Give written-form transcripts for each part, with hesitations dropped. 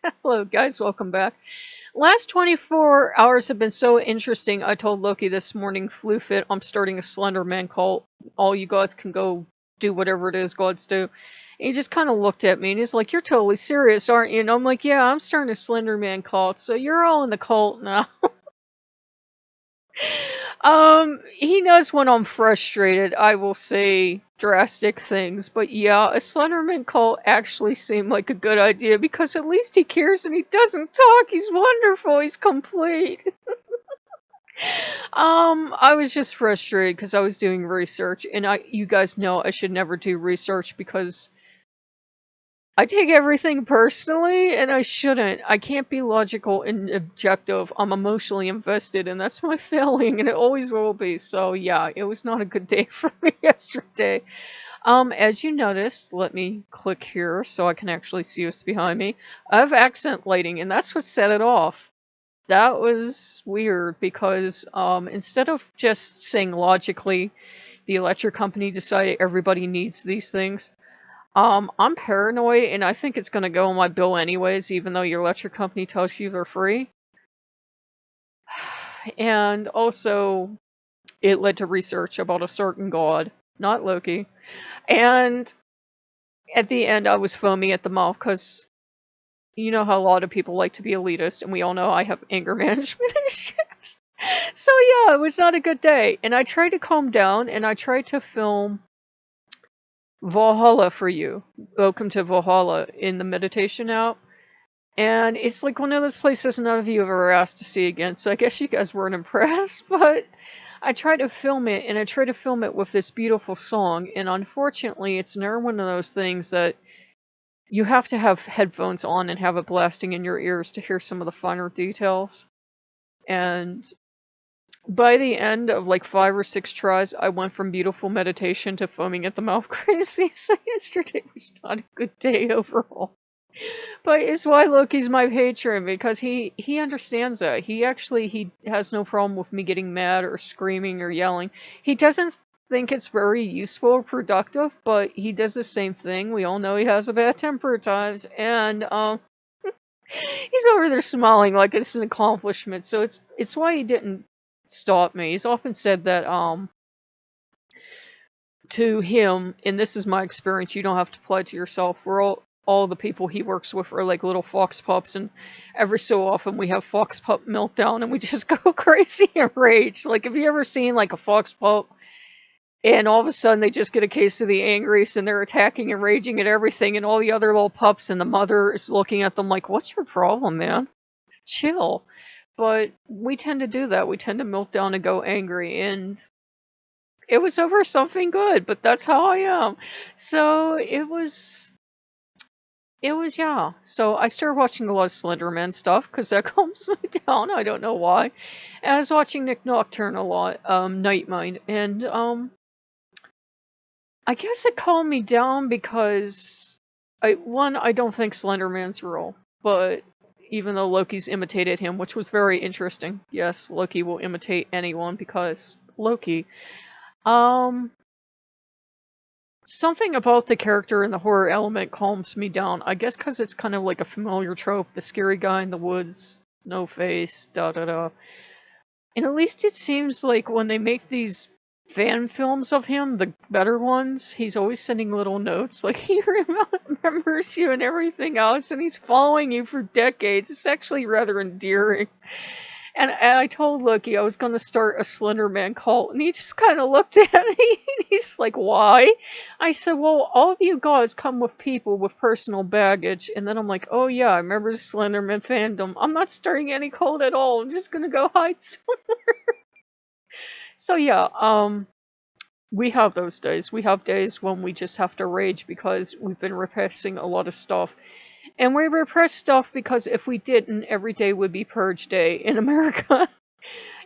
Hello, guys. Welcome back. Last 24 hours have been so interesting. I told Loki this morning, Floof it, I'm starting a Slender Man cult. All you gods can go do whatever it is gods do. And he just kind of looked at me and he's like, "You're totally serious, aren't you?" And I'm like, "Yeah, I'm starting a Slender Man cult. So you're all in the cult now." He knows when I'm frustrated, I will say drastic things, but yeah, a Slenderman cult actually seemed like a good idea because at least he cares and he doesn't talk. He's wonderful. He's complete. I was just frustrated because I was doing research, and you guys know I should never do research because I take everything personally, and I shouldn't. I can't be logical and objective. I'm emotionally invested, and that's my failing, and it always will be. So yeah, it was not a good day for me yesterday. As you noticed, let me click here so I can actually see what's behind me. I have accent lighting, and that's what set it off. That was weird because instead of just saying logically, the electric company decided everybody needs these things. I'm paranoid, and I think it's gonna go on my bill anyways, even though your electric company tells you they're free. And also, it led to research about a certain god, not Loki. And at the end, I was foaming at the mouth because you know how a lot of people like to be elitist, and we all know I have anger management issues. So yeah, it was not a good day. And I tried to calm down, and I tried to film Valhalla for you. Welcome to Valhalla in the meditation app. And it's like one of those places none of you have ever asked to see again, so I guess you guys weren't impressed, but I tried to film it, and I tried to film it with this beautiful song, and unfortunately it's another one of those things that you have to have headphones on and have it blasting in your ears to hear some of the finer details. And by the end of like 5 or 6 tries, I went from beautiful meditation to foaming at the mouth crazy, so yesterday was not a good day overall. But it's why Loki's my patron, because he understands that. He has no problem with me getting mad or screaming or yelling. He doesn't think it's very useful or productive, but he does the same thing. We all know he has a bad temper at times, and he's over there smiling like it's an accomplishment. So it's why he didn't stop me. He's often said that to him, and this is my experience, you don't have to apply it to yourself. We're all the people he works with are like little fox pups, and every so often we have fox pup meltdown and we just go crazy and rage. Like, have you ever seen like a fox pup and all of a sudden they just get a case of the angries and they're attacking and raging at everything, and all the other little pups and the mother is looking at them like, "What's your problem, man? Chill." But we tend to do that. We tend to melt down and go angry, and it was over something good, but that's how I am. So it was, yeah. So I started watching a lot of Slenderman stuff because that calms me down. I don't know why. And I was watching Nick Nocturne a lot, Nightmind, and I guess it calmed me down because I don't think Slenderman's real, but even though Loki's imitated him, which was very interesting. Yes, Loki will imitate anyone because Loki. Um, Something about the character and the horror element calms me down. I guess because it's kind of like a familiar trope. The scary guy in the woods, no face, da da da. And at least it seems like when they make these fan films of him, the better ones, he's always sending little notes. Like, he remembers you and everything else, and he's following you for decades. It's actually rather endearing. And I told Loki I was going to start a Slenderman cult, and he just kind of looked at me, and he's like, "Why?" I said, "Well, all of you guys come with people with personal baggage." And then I'm like, "Oh yeah, I remember the Slenderman fandom. I'm not starting any cult at all. I'm just going to go hide somewhere." So yeah, we have those days. We have days when we just have to rage because we've been repressing a lot of stuff. And we repress stuff because if we didn't, every day would be Purge Day in America.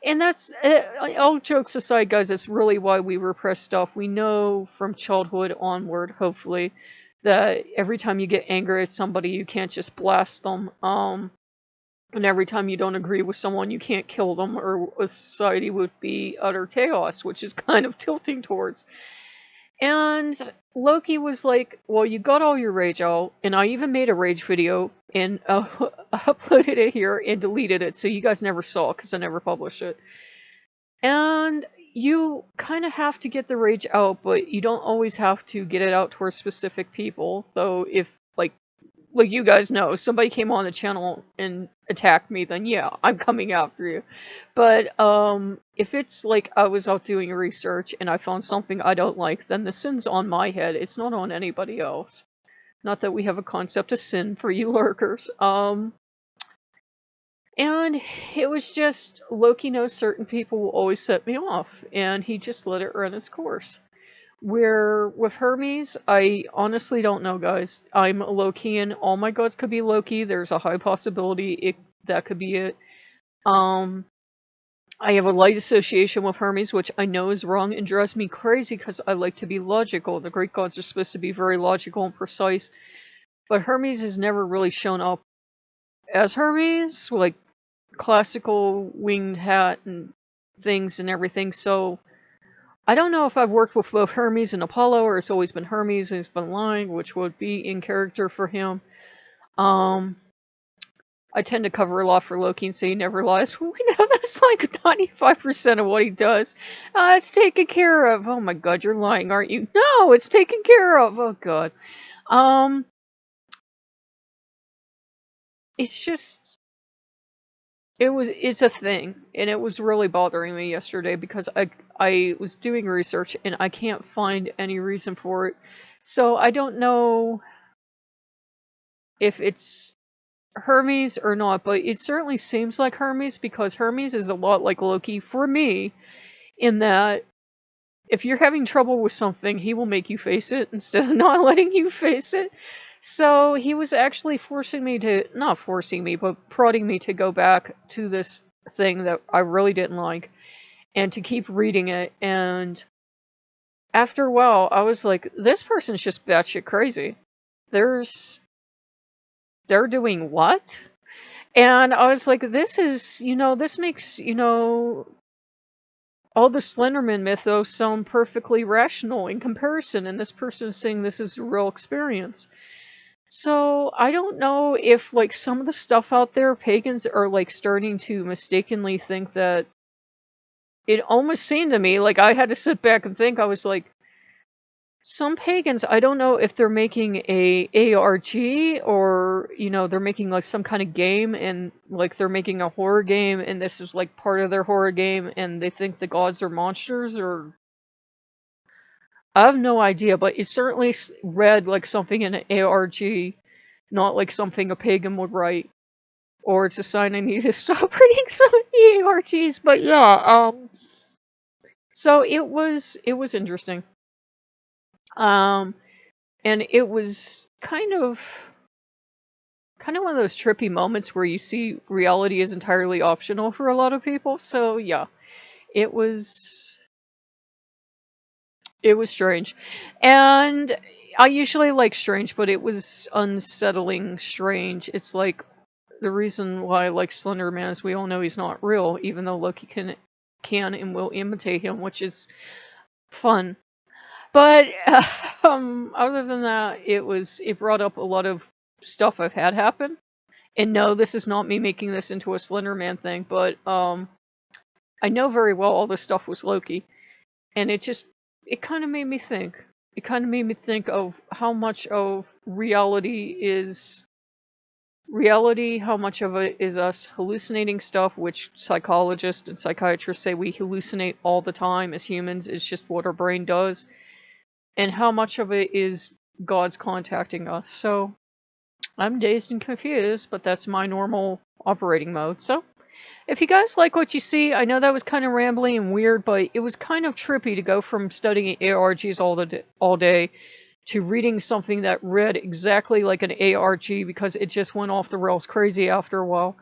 And that's, all jokes aside, guys, that's really why we repress stuff. We know from childhood onward, hopefully, that every time you get angry at somebody, you can't just blast them. And every time you don't agree with someone, you can't kill them, or a society would be utter chaos, which is kind of tilting towards. And Loki was like, well, you got all your rage out, and I even made a rage video and uploaded it here and deleted it, so you guys never saw it because I never published it. And you kind of have to get the rage out, but you don't always have to get it out towards specific people. Though if, like you guys know, somebody came on the channel and attacked me, then yeah, I'm coming after you. But if it's like I was out doing research and I found something I don't like, then the sin's on my head. It's not on anybody else. Not that we have a concept of sin for you lurkers. And it was just, Loki knows certain people will always set me off, and he just let it run its course. Where with Hermes, I honestly don't know, guys. I'm a Lokean. All my gods could be Loki. There's a high possibility that could be it. I have a light association with Hermes, which I know is wrong and drives me crazy because I like to be logical. The Greek gods are supposed to be very logical and precise, but Hermes has never really shown up as Hermes, like classical winged hat and things and everything. So I don't know if I've worked with both Hermes and Apollo, or it's always been Hermes and he's been lying, which would be in character for him. I tend to cover a lot for Loki and say he never lies. We know that's like 95% of what he does. It's taken care of. Oh my god, you're lying, aren't you? No, it's taken care of. Oh god. It's just... It's a thing, and it was really bothering me yesterday because I was doing research and I can't find any reason for it. So I don't know if it's Hermes or not, but it certainly seems like Hermes because Hermes is a lot like Loki for me, in that if you're having trouble with something, he will make you face it instead of not letting you face it. So he was actually forcing me to, not forcing me, but prodding me to go back to this thing that I really didn't like and to keep reading it. And after a while, I was like, this person's just batshit crazy. They're doing what? And I was like, this is, this makes, all the Slenderman mythos sound perfectly rational in comparison. And this person is saying this is a real experience. So, I don't know if, like, some of the stuff out there, pagans are, like, starting to mistakenly think that... It almost seemed to me, like, I had to sit back and think, I was like, some pagans, I don't know if they're making a ARG, or, they're making, like, some kind of game, and, like, they're making a horror game, and this is, like, part of their horror game, and they think the gods are monsters, or... I have no idea, but it certainly read like something in an ARG, not like something a pagan would write. Or it's a sign I need to stop reading some ARGs. But yeah, so it was interesting. And it was kind of one of those trippy moments where you see reality is entirely optional for a lot of people. So yeah, it was strange. And I usually like strange, but it was unsettling strange. It's like the reason why I like Slender Man is we all know he's not real, even though Loki can and will imitate him, which is fun. But other than that, it brought up a lot of stuff I've had happen. And no, this is not me making this into a Slender Man thing, but I know very well all this stuff was Loki. And it kind of made me think. It kind of made me think of how much of reality, how much of it is us hallucinating stuff, which psychologists and psychiatrists say we hallucinate all the time as humans. It's just what our brain does. And how much of it is God's contacting us. So, I'm dazed and confused, but that's my normal operating mode. So, if you guys like what you see, I know that was kind of rambling and weird, but it was kind of trippy to go from studying ARGs all day to reading something that read exactly like an ARG because it just went off the rails crazy after a while,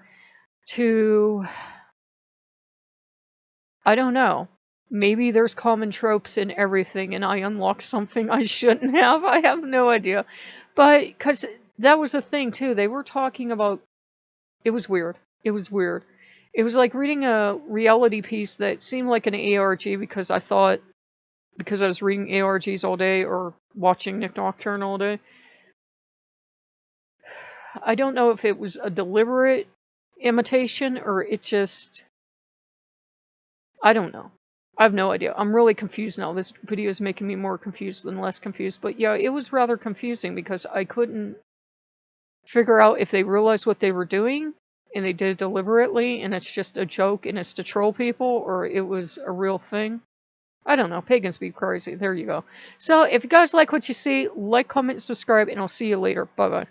to... I don't know. Maybe there's common tropes in everything and I unlocked something I shouldn't have. I have no idea. But, because that was the thing too, they were talking about... It was weird. It was weird. It was like reading a reality piece that seemed like an ARG because I thought because I was reading ARGs all day or watching Nick Nocturne all day. I don't know if it was a deliberate imitation or it just... I don't know. I have no idea. I'm really confused now. This video is making me more confused than less confused. But yeah, it was rather confusing because I couldn't figure out if they realized what they were doing and they did it deliberately and it's just a joke and it's to troll people, or it was a real thing. I don't know. Pagans be crazy. There you go. So if you guys like what you see, like, comment, subscribe, and I'll see you later. Bye-bye.